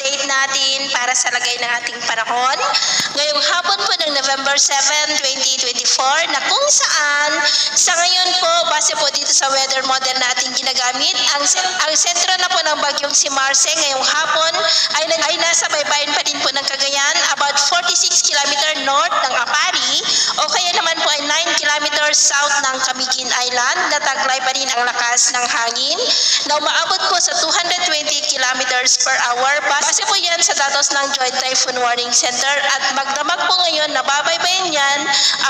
update natin para sa lagay ng ating panahon. Ngayong hapon po ng November 7, 2024 na kung saan sa ngayon po, base po dito sa weather model na ating ginagamit, ang sentro na po ng bagyong si Marce ngayong hapon ay nasa baybayin pa din po ng Cagayan, about 46 km north ng Apari o kaya naman po ay 9 km south ng Camiguin Island na taglay pa rin ang lakas ng hangin na umaabot po sa 220 km per hour. Base po yan sa datos ng Joint Typhoon Warning Center at magdamag po ngayon na babaybayin yan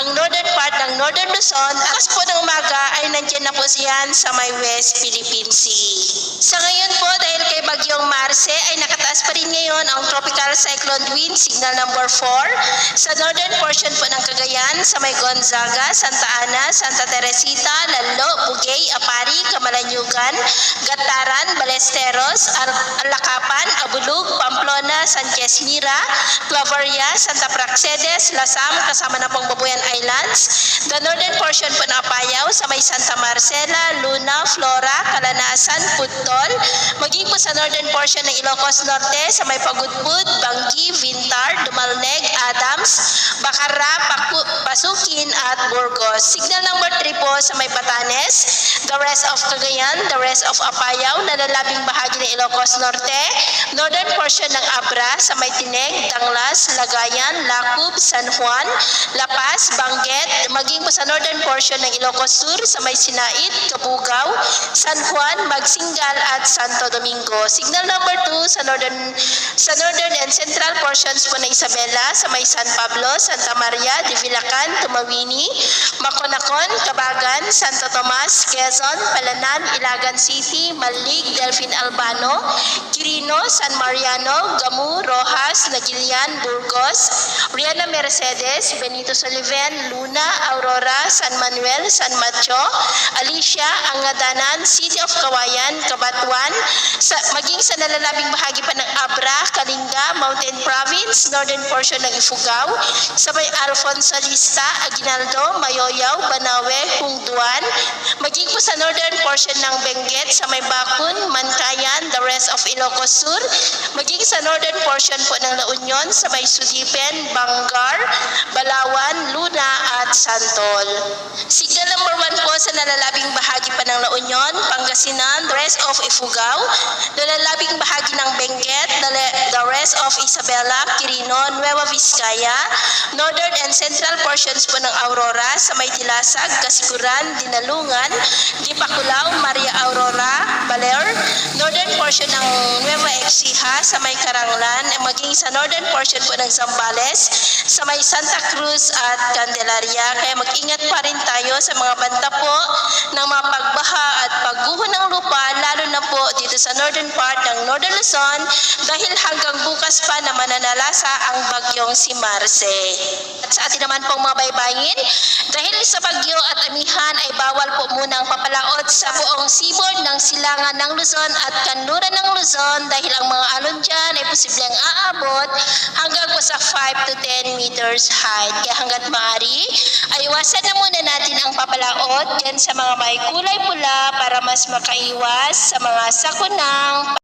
ang northern part ng Northern Luzon. Alas po ng umaga ay nandiyan na po siyan sa may West Philippine Sea. Sa ngayon po, dahil kay Bagyong Marce ay nakataas pa rin ngayon ang tropical cyclone wind signal number 4 sa northern portion po ng Cagayan, sa may Gonzaga, Santa Ana, Santa Teresita, Lalo, Bugay, Apari, Camalanyugan, Gataran, Balesteros, Alakapan, Abulug, Pamplona, Sanchez Mira, Claveria, Santa Praxedes, Lasam, kasama na pong Babuyan Islands, the northern portion po ng Apayao, sa may Santa Marcela, Luna, Flora, Kalanasan, Putol, maging po sa northern portion ng Ilocos Norte, sa may Pagudpud, Banggi, Vintar, Dumalneg, Adams, Bacara, Pasukin at Burgos. Signal number 3 po sa may Batanes, the rest of Cagayan, the rest of Apayao, nalalabing bahagi ng Ilocos Norte, northern portion ng Abra, sa may Tineg, Danglas, Lagayan, Lacub, San Juan, La Paz, Banguet, maging po sa northern portion ng Ilocos Sur, sa may Sinait, Cabugao, San Juan, Magsingal at Santo Domingo. Signal number 2 sa northern and central portions po ng Isabela, sa may San Pablo, Santa Maria, Divilacan, Tumawini, Maconacon, Cabagan, Santo Tomas, Quezon, Palanan, Ilagan City, Malig, Delfin Albano, Quirino, San Mariano, Gamu, Rojas, Nagilian, Burgos, Riana Mercedes, Benito Soliven, Luna, Aurora, San Manuel, San Mateo, Alicia, Angadanan, City of Kawayan, Cabatuan, maging sa nalalabing bahagi pa ng Abra, Kalinga, Mountain Province, northern portion ng Ifugao, sa may Alfonso Lista, Aguinaldo, Mayoyaw, Banawe, Hungduan, maging po sa northern portion ng Benguet, sa may Bakun, Mankayan, the rest of Ilocos Sur, maging sa northern portion po ng La Union, sa may Sudipen, Bangar, Balawan, Luna at Santol. Signal number 1 po sa nalalabing bahagi pa ng La Union, Pangasinan, the rest of Ifugao, nalalabing bahagi ng Benguet, the rest of Isabela, Quirino, Nueva Vizcaya, northern and central portions po ng Aurora, sa may Dilasag, Kasiguran, Dinalungan, Dipaculao, Maria Aurora, Baler, northern portion ng Nueva Ecija, sa may Karanglan, maging sa northern portion po ng Zambales, sa may Santa Cruz at Candelaria. Kaya mag-ingat pa rin tayo sa mga banta po ng mga pagbaha at pagguho ng lupa, lalo na po dito sa northern part ng Northern Luzon dahil hanggang bukas pa na mananalasa ang bagyong si Marce. At sa atin naman pong mga baybayin, dahil sa bagyo at amihan ay bawal po munang papalaot sa buong seaboard ng silangan ng Luzon at kanluran ng Luzon dahil ang mga alon dyan ay posibleng aabot hanggang po sa 5 to 10 meters height. Kaya hanggat maaari, ay iwasan na muna natin ang papalaot dyan sa mga may kulay pula para mas makaiwas sa mga sakunang